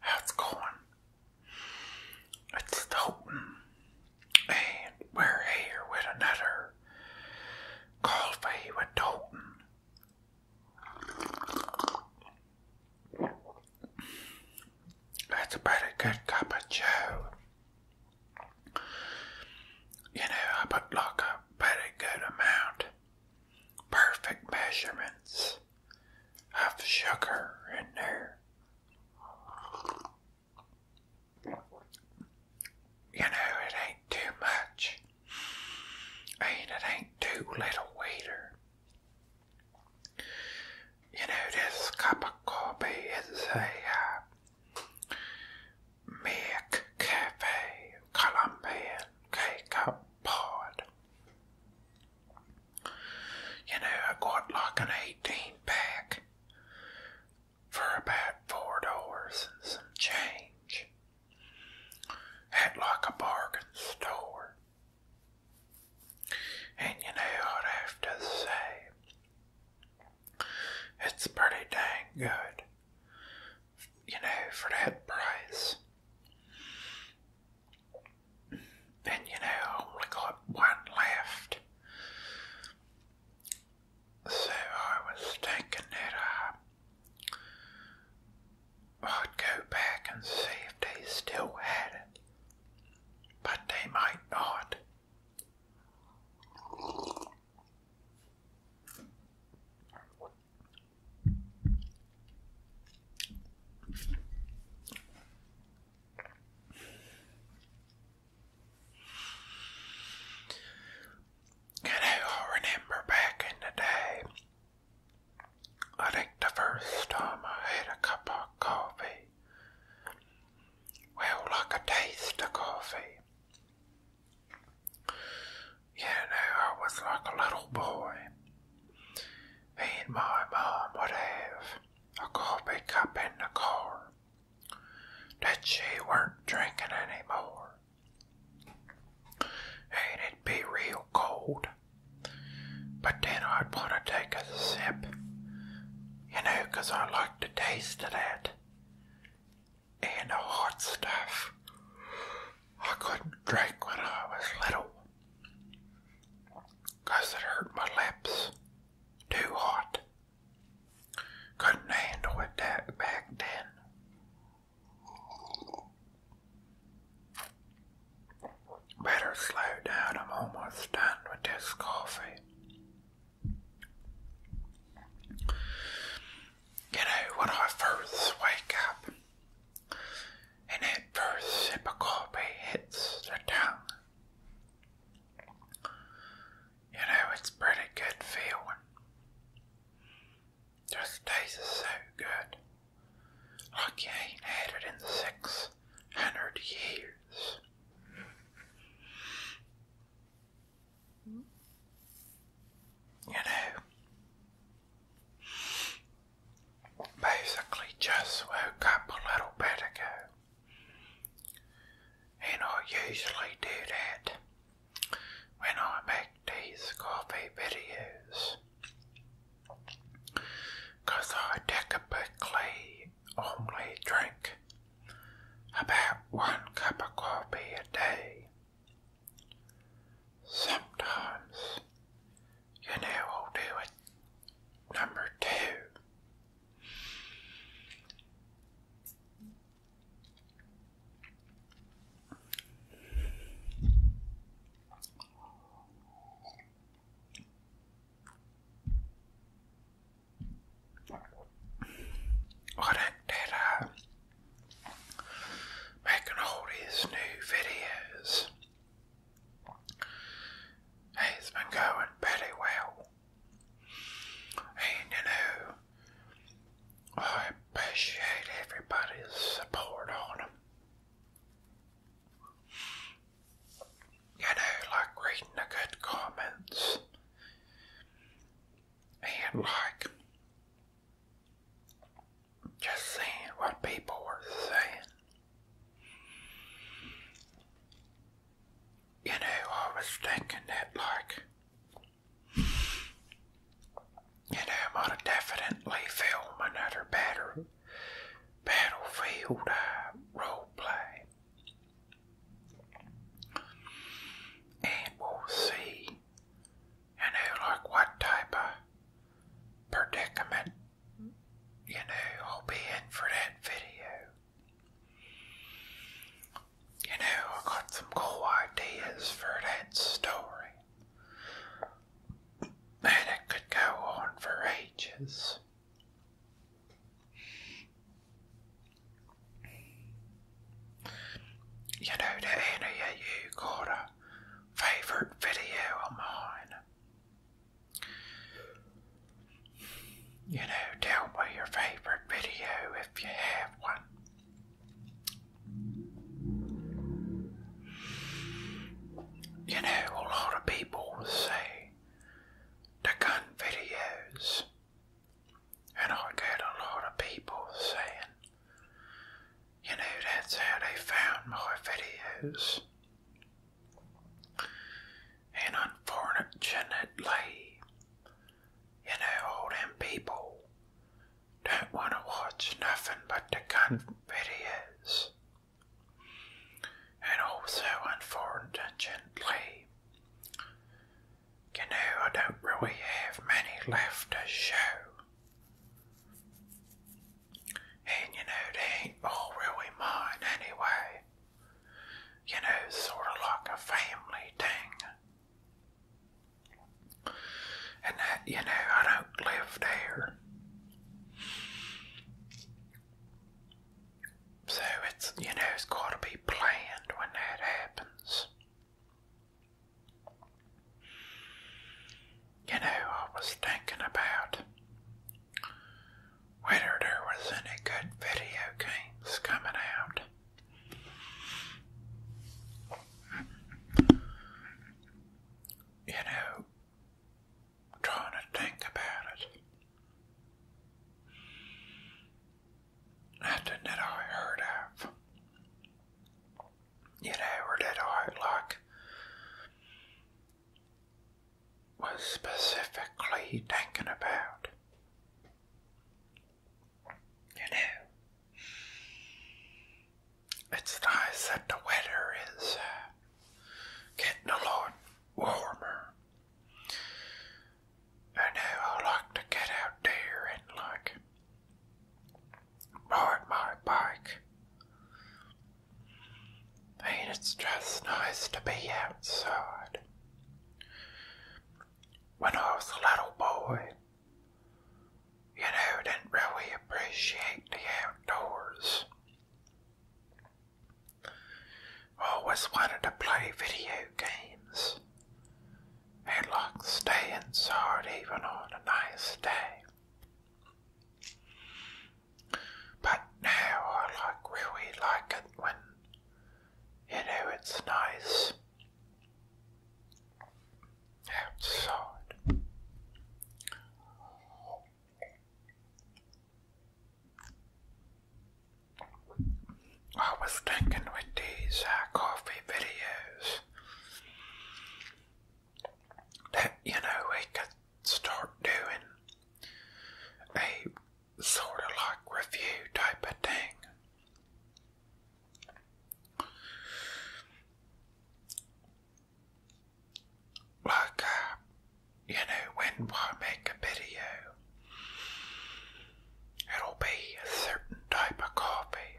How's it going? It's Dalton, and we're here with another coffee with Dalton. That's a pretty good cup of joe. You know, I put like a pretty good amount, perfect measurements of sugar in there. You know, it ain't too much, and it ain't too little either. You know, this cup of coffee is a Mccafe Colombian K-cup pod. You know, I got like an 18-pack for about $4 and some change at like a bargain store. And you know, I'd have to say, it's pretty dang good, you know, for that price. And you know, I only got one left. So I was thinking that I'd go back and see if they still had it. But they might not. You know, I remember back in the day, I think the first time I had a cup of coffee, well, like a taste of coffee. You know, I was like a little boy, and my mom would have a coffee cup in the car that she weren't drinking anymore. And it'd be real cold, but then I'd want to take a sip, you know, 'cause I like the taste of that. And the hot stuff, I couldn't drink when I was little, 'cause it hurt my lips. Too hot. Couldn't handle it that back then. this coffee. You know, when I first wake up and that first sip of coffee hits the tongue, you know, it's pretty good feeling. Just tastes so good. Like you ain't had it in 600 years. You know, basically just woke up a little bit ago. And I usually do that when I make these coffee videos. 'Cause I typically only drink about 1 cup of coffee a day. Sometimes, you know, I'll do it number 2. I think that making all these new videos has been going pretty well. And you know, I appreciate everybody's support on them. You know, like reading the good comments and like just seeing what people were saying. You know, I was thinking that like, you know, I might definitely film another battlefield role play. And we'll see, you know, like what type of predicament, you know, I'll be in for that video. You know, I got some cool ideas for that story. And it could go on for ages. You know, do any of you got a favorite video of mine? You know, tell me your favorite video if you have one. You know, a lot of people say the gun videos, and I get a lot of people saying, you know, that's how they found my videos. And unfortunately, you know, all them people don't want to watch nothing but the gun videos. And also, unfortunately, you know, I don't really have many left to show. And you know, they ain't all really mine anyway. You know, sort of like a family thing. And that, you know, I don't live there. So it's, you know, it's got to be planned when that happens. You know, I was thinking about whether there was any good video games coming out. You know, trying to think about it. Nothing that I heard of. You know, or that I like was specifically thinking about. You know, it's nice that the weather is getting a lot warmer. I know I like to get out there and like ride my bike. And it's just nice to be outside. when I was a little boy, didn't really appreciate the outdoors. Always wanted to play video games and like stay inside even on a nice day. But now I really like it when, it's nice outside. I was thinking with these coffee videos that, we could start doing a sort of like review type of thing. Like, when I make a video, it'll be a certain type of coffee.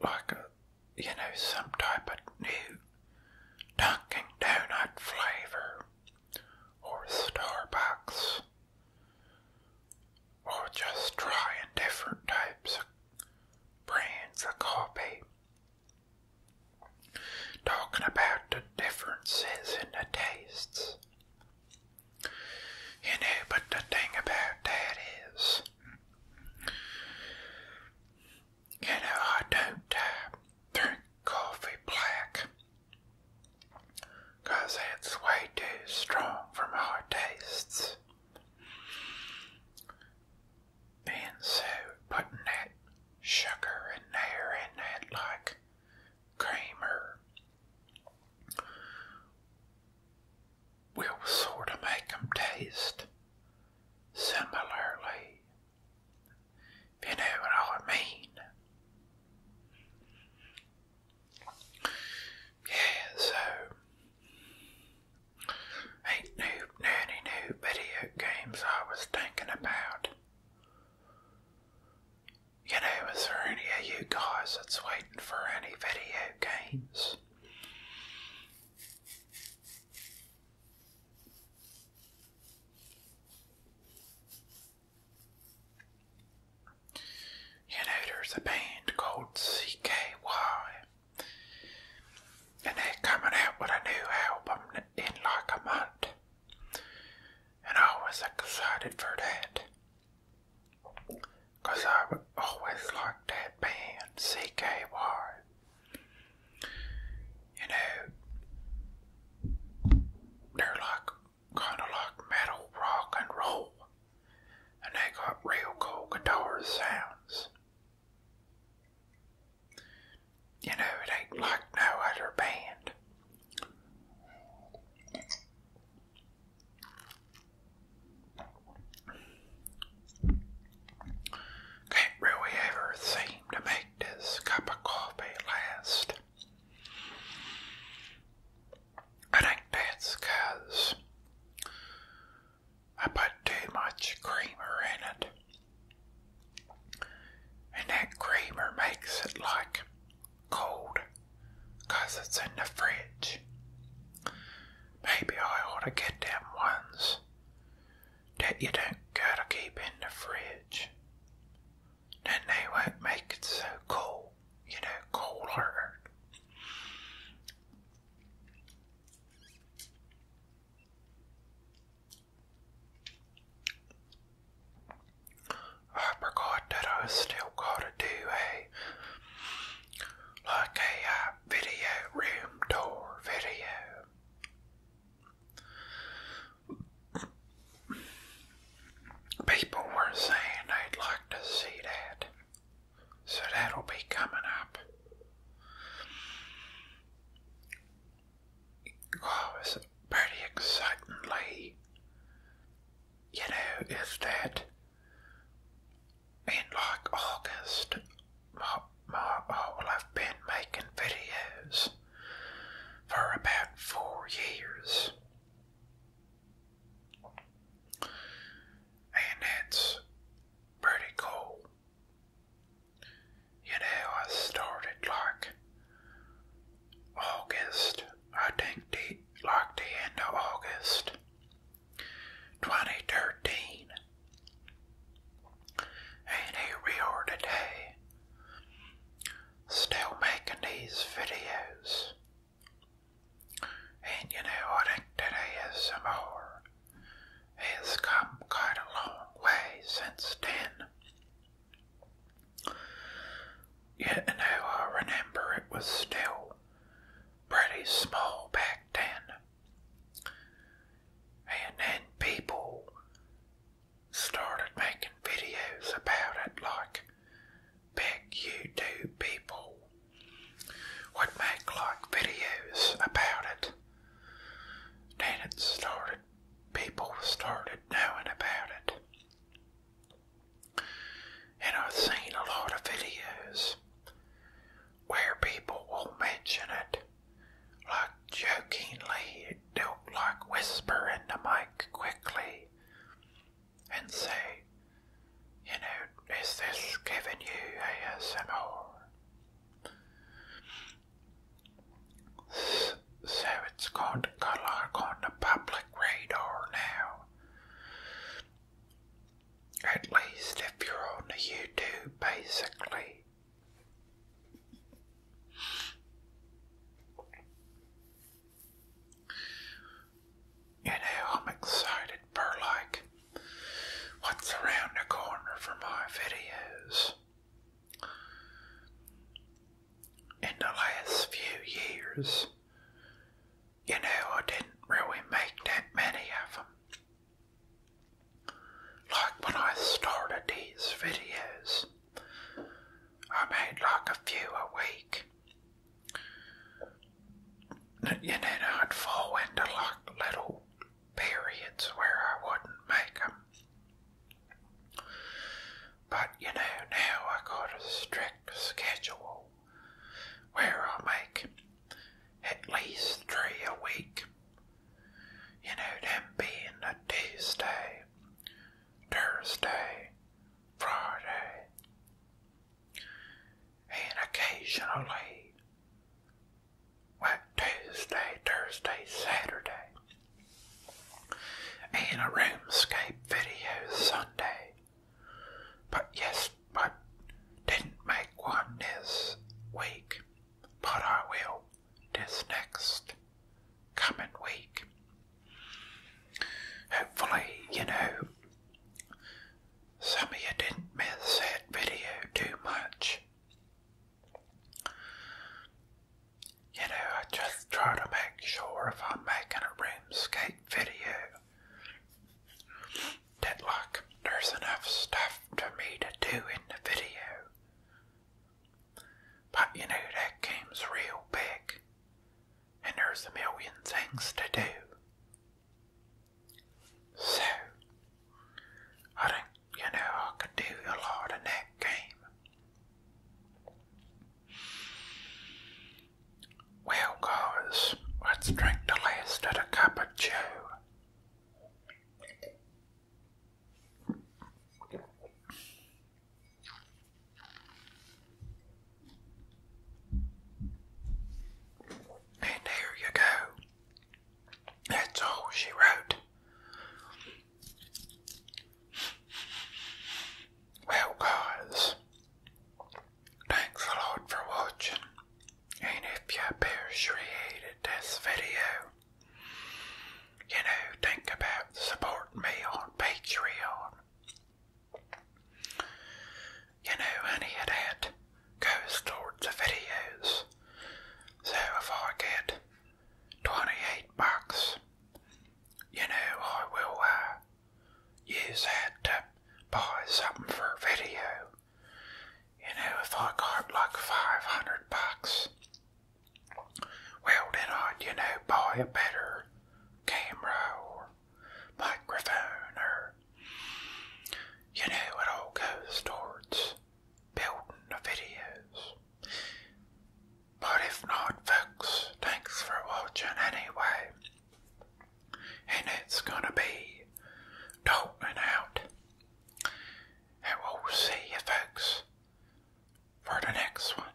Like some type of new Dunkin' Donut flavor, or Starbucks, or just trying different types of brands of coffee. Talking about the differences in the tastes. But the thing about that is, I don't drink coffee black, 'cause it's way too strong for my tastes. And so putting that sugar in there and that like creamer will sort of make them taste similarly, if you know what I mean. Yeah, so ain't any new video games I was thinking about. Is there any of you guys that's waiting for any video games? There's a band called CKY, and they're coming out with a new album in like a month, and I was excited for that, 'cause I always liked that band, CKY. They're like kind of like metal rock and roll, and they got real cool guitar sounds. It ain't like no other band. Can't really ever seem to make this cup of coffee last. I think that's 'cause I put too much creamer in it. And that creamer makes it like cold, 'cause it's in the fridge. Maybe I ought to get them ones that you don't gotta keep in the fridge. Then they won't make it so cold, colder. I forgot that I still gotta do a video room tour video. today's videos. And I think that ASMR has come quite a long way since then. I remember it was still pretty small back then. And then people started making videos about it, like big YouTube people would make like videos about it. Then people started knowing about it. And I've seen a lot of videos where people will mention it, like jokingly, they'll like whisper in the mic quickly and say, is this giving you ASMR? So it's going to go like on the public radar now. At least if you're on the YouTube, basically. I'm excited for like what's around the corner for my videos. In the last few years, I didn't really make that many of them. Like when I started these videos, I made like a few a week. And then I'd fall into like little periods where I wouldn't make them. But now I got a strict schedule where I make at least 3 a week. Them being a Tuesday, Thursday, Friday, and occasionally Tuesday, Thursday, Saturday, and a roomscape video Sunday. But didn't make one this week, but I will this next coming week. Hopefully, some of you didn't miss that video too much. I just try to make sure if I'm making a roomscape video that there's enough stuff for me to do in the video. But that game's real big and there's a million things to do. So I think I could do a lot in that game. Well guys, let's drink the last of the cup of joe. And there you go. That's all she wrote. Well guys, thanks a lot for watching. And if you appreciated this video, think about supporting me on Patreon. Any of that goes towards the videos. So if I get 28 bucks, I will use that to buy something for a video. If I got like 500 bucks, well then I'd, buy a better camera or microphone or, it all goes towards building the videos. But if not, folks, thanks for watching anyway. And it's gonna be Dalton out. And we'll see you folks for the next one.